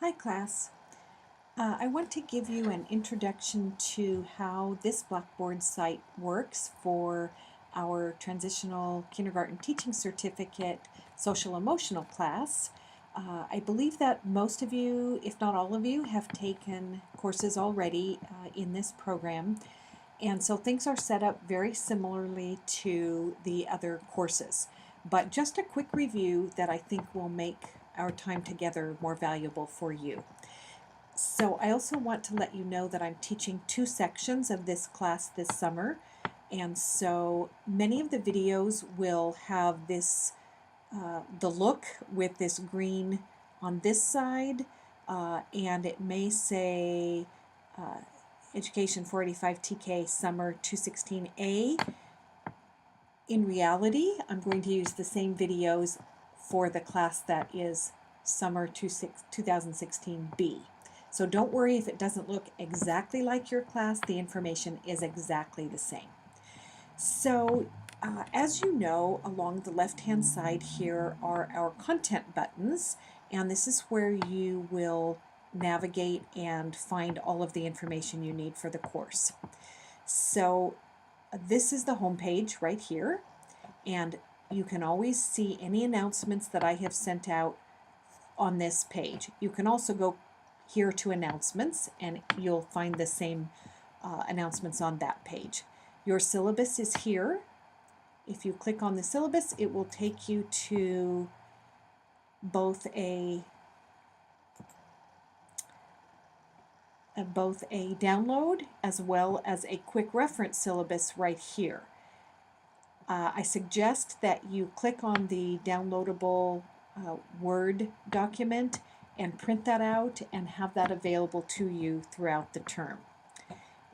Hi class. I want to give you an introduction to how this Blackboard site works for our Transitional Kindergarten Teaching Certificate Social Emotional class. I believe that most of you, if not all of you, have taken courses already in this program, and so things are set up very similarly to the other courses. But just a quick review that I think will make our time together more valuable for you. So I also want to let you know that I'm teaching 2 sections of this class this summer, and so many of the videos will have this the look with this green on this side, and it may say Education 485 TK Summer 216A. In reality, I'm going to use the same videos for the class that is Summer 2016B. So don't worry if it doesn't look exactly like your class, the information is exactly the same. So as you know, along the left-hand side here are our content buttons, and this is where you will navigate and find all of the information you need for the course. So this is the home page right here, and you can always see any announcements that I have sent out on this page. You can also go here to announcements and you'll find the same announcements on that page. Your syllabus is here. If you click on the syllabus, it will take you to both a download as well as a quick reference syllabus right here. I suggest that you click on the downloadable Word document and print that out and have that available to you throughout the term.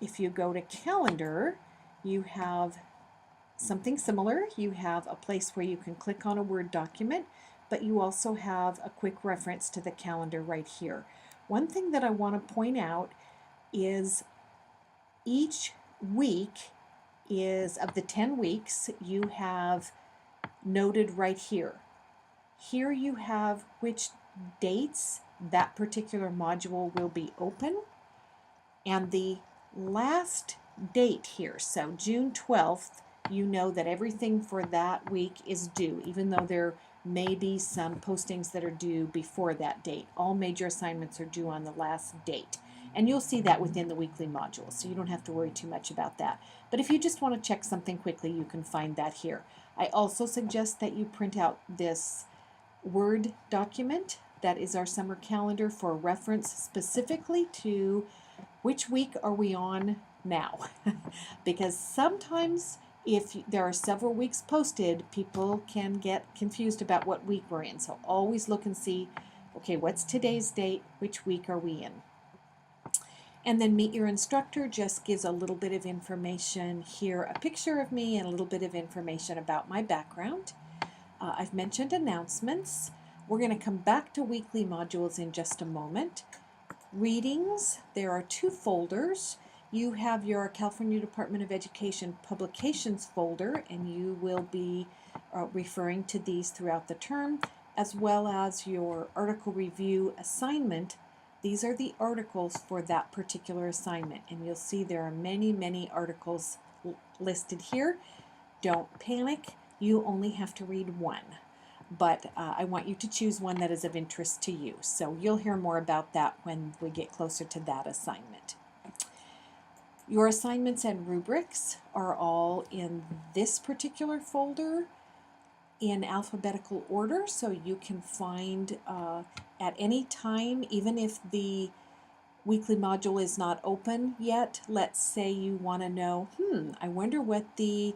If you go to calendar, you have something similar. You have a place where you can click on a Word document, but you also have a quick reference to the calendar right here. One thing that I want to point out is each week is of the 10 weeks you have noted right here. Here you have which dates that particular module will be open, and the last date here, so June 12th, you know that everything for that week is due, even though there may be some postings that are due before that date. All major assignments are due on the last date. And you'll see that within the weekly module, so you don't have to worry too much about that. But if you just want to check something quickly, you can find that here. I also suggest that you print out this Word document that is our summer calendar for reference specifically to which week are we on now. Because sometimes if there are several weeks posted, people can get confused about what week we're in. So always look and see, okay, what's today's date? Which week are we in? And then Meet Your Instructor just gives a little bit of information here, a picture of me and a little bit of information about my background. I've mentioned announcements. We're going to come back to weekly modules in just a moment. Readings, there are 2 folders. You have your California Department of Education publications folder, and you will be referring to these throughout the term, as well as your article review assignment. These are the articles for that particular assignment, and you'll see there are many, many articles listed here. Don't panic, you only have to read one. But I want you to choose one that is of interest to you. So you'll hear more about that when we get closer to that assignment. Your assignments and rubrics are all in this particular folder in alphabetical order, so you can find at any time, even if the weekly module is not open yet. Let's say you want to know, I wonder what the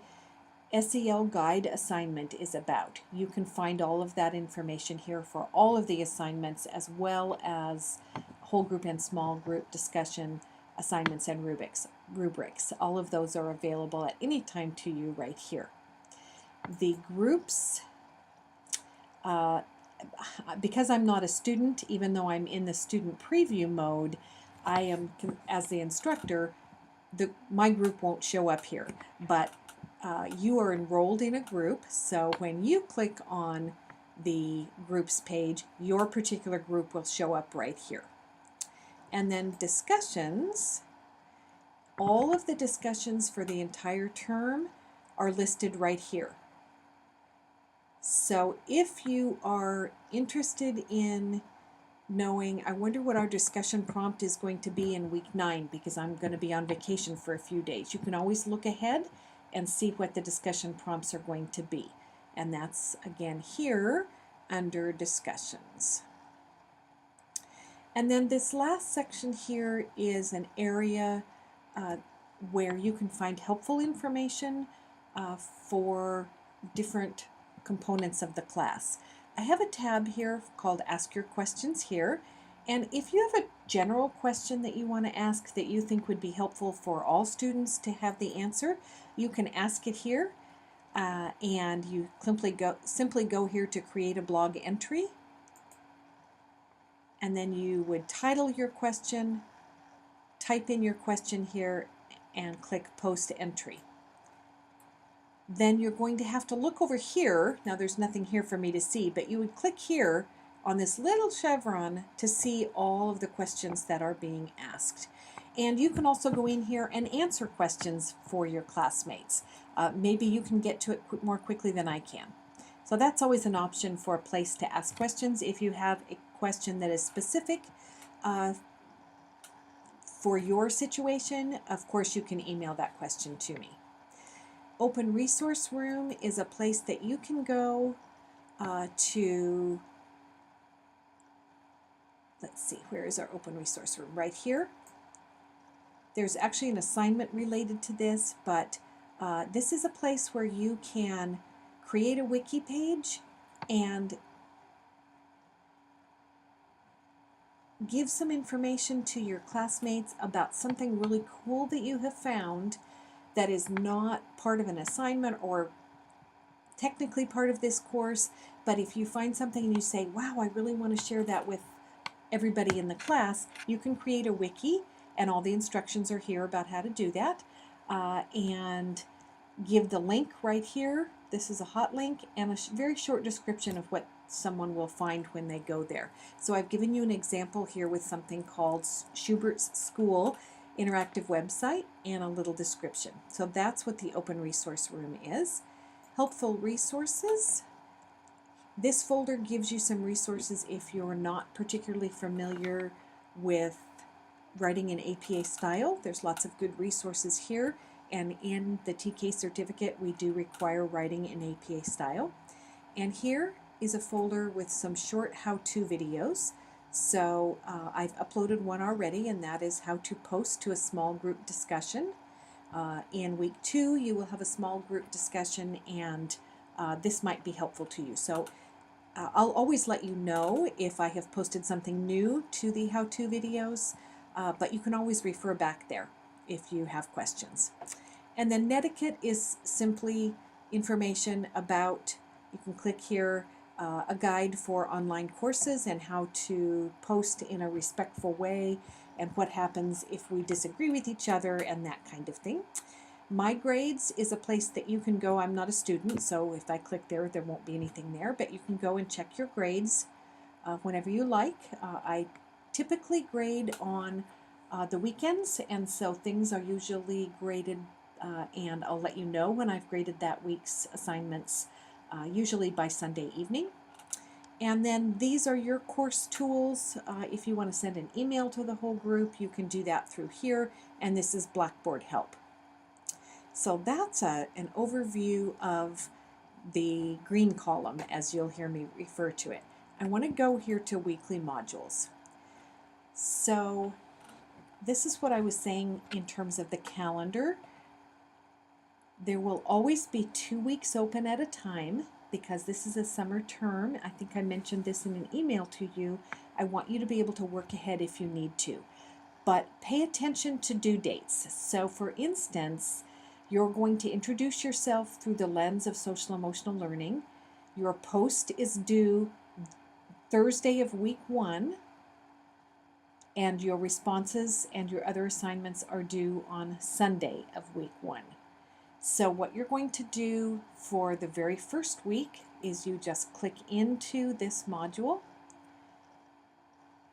SEL guide assignment is about. You can find all of that information here for all of the assignments, as well as whole group and small group discussion assignments and rubrics. All of those are available at any time to you right here. The groups, because I'm not a student, even though I'm in the student preview mode, I am, as the instructor, my group won't show up here, but you are enrolled in a group, so when you click on the groups page, your particular group will show up right here. And then discussions, all of the discussions for the entire term are listed right here. So if you are interested in knowing, I wonder what our discussion prompt is going to be in week 9, because I'm going to be on vacation for a few days. You can always look ahead and see what the discussion prompts are going to be. And that's again here under discussions. And then this last section here is an area where you can find helpful information for different components of the class. I have a tab here called Ask Your Questions here, and if you have a general question that you want to ask that you think would be helpful for all students to have the answer, you can ask it here, and you simply go here to create a blog entry, and then you would title your question, type in your question here, and click Post Entry. Then you're going to have to look over here. Now there's nothing here for me to see, but you would click here on this little chevron to see all of the questions that are being asked. And you can also go in here and answer questions for your classmates. Maybe you can get to it more quickly than I can. So that's always an option for a place to ask questions. If you have a question that is specific for your situation, of course you can email that question to me. Open Resource Room is a place that you can go to, let's see, where is our Open Resource Room? Right here. There's actually an assignment related to this, but this is a place where you can create a wiki page and give some information to your classmates about something really cool that you have found that is not part of an assignment or technically part of this course, but if you find something and you say, wow, I really want to share that with everybody in the class, you can create a wiki, and all the instructions are here about how to do that, and give the link right here. This is a hot link and a very short description of what someone will find when they go there. So I've given you an example here with something called Schubert's School interactive website and a little description. So that's what the Open Resource Room is. Helpful resources. This folder gives you some resources if you're not particularly familiar with writing in APA style. There's lots of good resources here, and in the TK certificate we do require writing in APA style. And here is a folder with some short how-to videos. So I've uploaded one already, and that is how to post to a small group discussion. In week 2 you will have a small group discussion, and this might be helpful to you. So I'll always let you know if I have posted something new to the how-to videos, but you can always refer back there if you have questions. And then Netiquette is simply information about, you can click here, a guide for online courses and how to post in a respectful way and what happens if we disagree with each other and that kind of thing. My Grades is a place that you can go. I'm not a student, so if I click there, there won't be anything there, but you can go and check your grades whenever you like. I typically grade on the weekends, and so things are usually graded, and I'll let you know when I've graded that week's assignments, usually by Sunday evening. And then these are your course tools. If you want to send an email to the whole group, you can do that through here, and this is Blackboard Help. So that's an overview of the green column, as you'll hear me refer to it. I want to go here to weekly modules. So this is what I was saying in terms of the calendar. There will always be 2 weeks open at a time because this is a summer term. I think I mentioned this in an email to you. I want you to be able to work ahead if you need to. But pay attention to due dates. So for instance, you're going to introduce yourself through the lens of social emotional learning. Your post is due Thursday of week 1, and your responses and your other assignments are due on Sunday of week 1. So what you're going to do for the very first week is you just click into this module.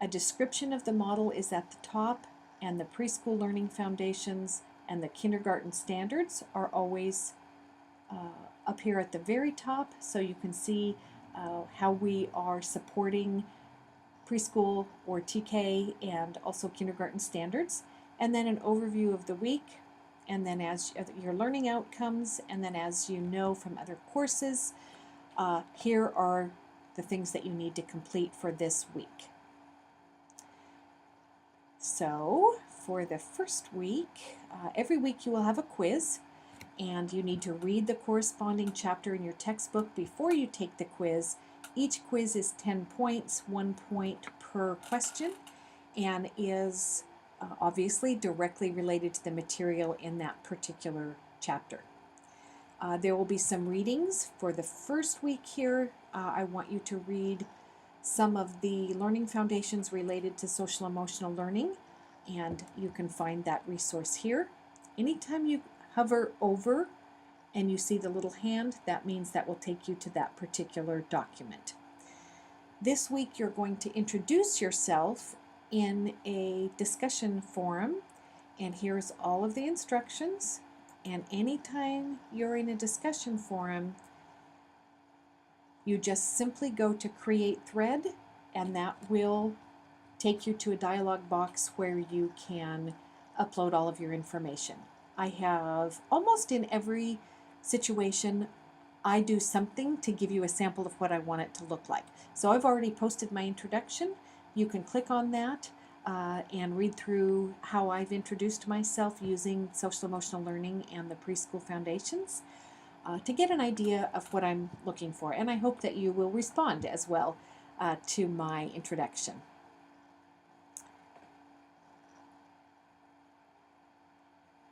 A description of the model is at the top, and the preschool learning foundations and the kindergarten standards are always up here at the very top, so you can see how we are supporting preschool or TK and also kindergarten standards, and then an overview of the week, and then as your learning outcomes, and then as you know from other courses, here are the things that you need to complete for this week. So for the first week, every week you will have a quiz, and you need to read the corresponding chapter in your textbook before you take the quiz. Each quiz is 10 points, 1 point per question, and is obviously directly related to the material in that particular chapter. There will be some readings for the first week here. I want you to read some of the learning foundations related to social emotional learning, and you can find that resource here. Anytime you hover over and you see the little hand, that means that will take you to that particular document. This week you're going to introduce yourself in a discussion forum, and here's all of the instructions. And anytime you're in a discussion forum, you just simply go to create thread, and that will take you to a dialog box where you can upload all of your information. I have almost in every situation, I do something to give you a sample of what I want it to look like. So I've already posted my introduction. You can click on that and read through how I've introduced myself using social emotional learning and the preschool foundations to get an idea of what I'm looking for. And I hope that you will respond as well to my introduction.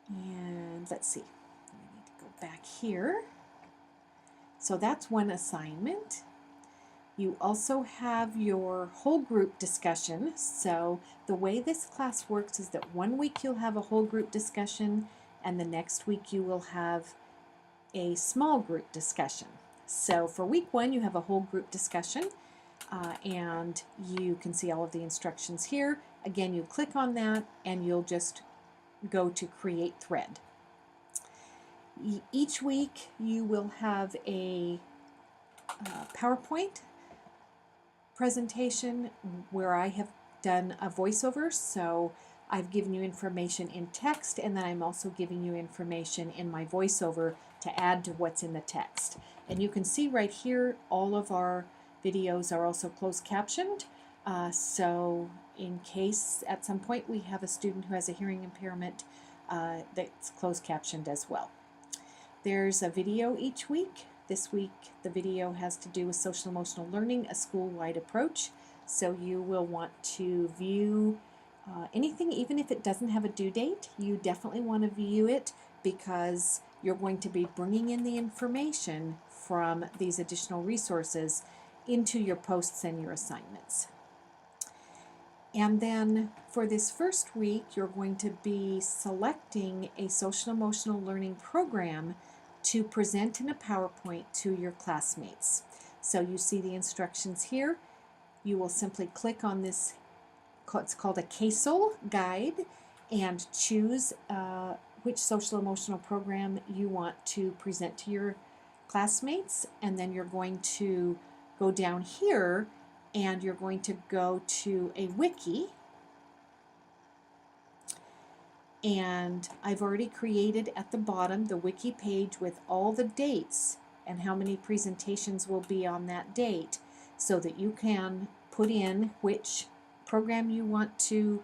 And let's see, I need to go back here. So that's one assignment. You also have your whole group discussion. So the way this class works is that 1 week you'll have a whole group discussion, and the next week you will have a small group discussion. So for week 1 you have a whole group discussion, and you can see all of the instructions here. Again, you click on that and you'll just go to create thread. Each week you will have a PowerPoint presentation where I have done a voiceover, so I've given you information in text, and then I'm also giving you information in my voiceover to add to what's in the text. And you can see right here all of our videos are also closed captioned, so in case at some point we have a student who has a hearing impairment, that's closed captioned as well. There's a video each week. This week the video has to do with social emotional learning, a school-wide approach. So you will want to view anything, even if it doesn't have a due date. You definitely want to view it because you're going to be bringing in the information from these additional resources into your posts and your assignments. And then for this first week, you're going to be selecting a social emotional learning program to present in a PowerPoint to your classmates. So you see the instructions here. You will simply click on this, it's called a CASEL guide, and choose which social emotional program you want to present to your classmates, and then you're going to go down here and you're going to go to a wiki, and I've already created at the bottom the wiki page with all the dates and how many presentations will be on that date, so that you can put in which program you want to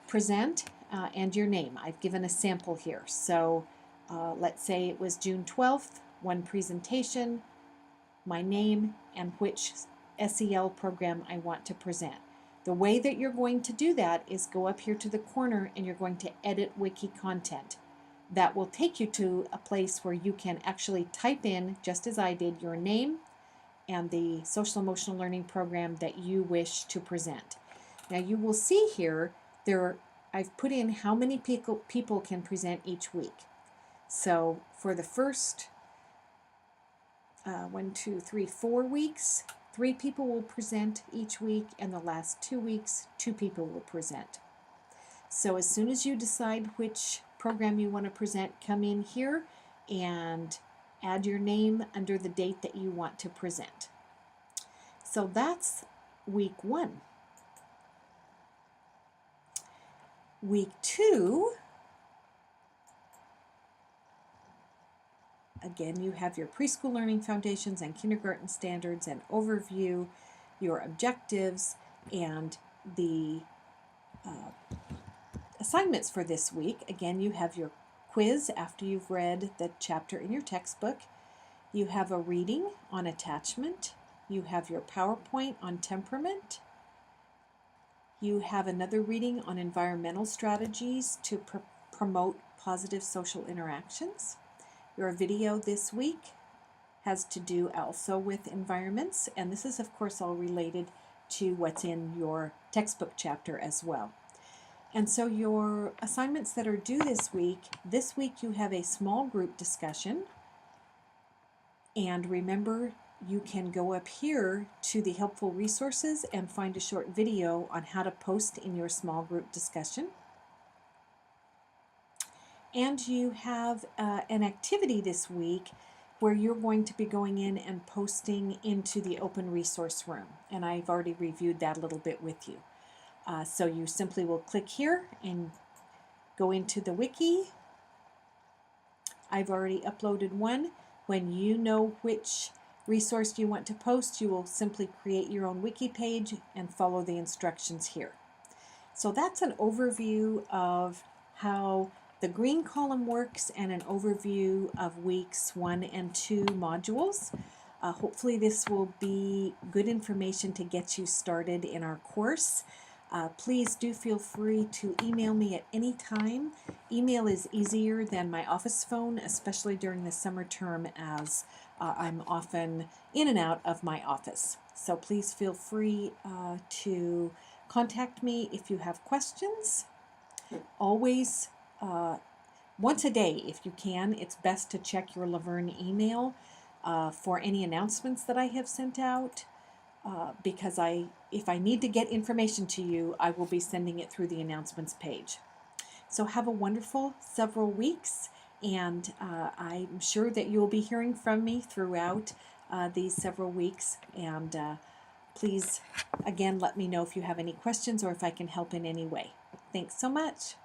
present and your name. I've given a sample here. So let's say it was June 12th, one presentation, my name, and which SEL program I want to present. The way that you're going to do that is go up here to the corner and you're going to edit wiki content. That will take you to a place where you can actually type in, just as I did, your name and the social emotional learning program that you wish to present. Now you will see here, I've put in how many people can present each week. So for the first 4 weeks, 3 people will present each week, and the last 2 weeks, 2 people will present. So as soon as you decide which program you want to present, come in here and add your name under the date that you want to present. So that's week 1. Week 2, again, you have your preschool learning foundations and kindergarten standards and overview, your objectives, and the assignments for this week. Again, you have your quiz after you've read the chapter in your textbook. You have a reading on attachment. You have your PowerPoint on temperament. You have another reading on environmental strategies to promote positive social interactions. Your video this week has to do also with environments, and this is of course all related to what's in your textbook chapter as well. And so your assignments that are due this week you have a small group discussion, and remember, you can go up here to the helpful resources and find a short video on how to post in your small group discussion. And you have an activity this week where you're going to be going in and posting into the open resource room. And I've already reviewed that a little bit with you. So you simply will click here and go into the wiki. I've already uploaded one. When you know which resource you want to post, you will simply create your own wiki page and follow the instructions here. So that's an overview of how the green column works and an overview of weeks 1 and 2 modules. Hopefully this will be good information to get you started in our course. Please do feel free to email me at any time. Email is easier than my office phone, especially during the summer term, as I'm often in and out of my office. So please feel free to contact me if you have questions. Always, once a day if you can, it's best to check your Laverne email for any announcements that I have sent out. Because if I need to get information to you, I will be sending it through the announcements page. So have a wonderful several weeks, and I'm sure that you'll be hearing from me throughout these several weeks. And please, again, let me know if you have any questions or if I can help in any way. Thanks so much.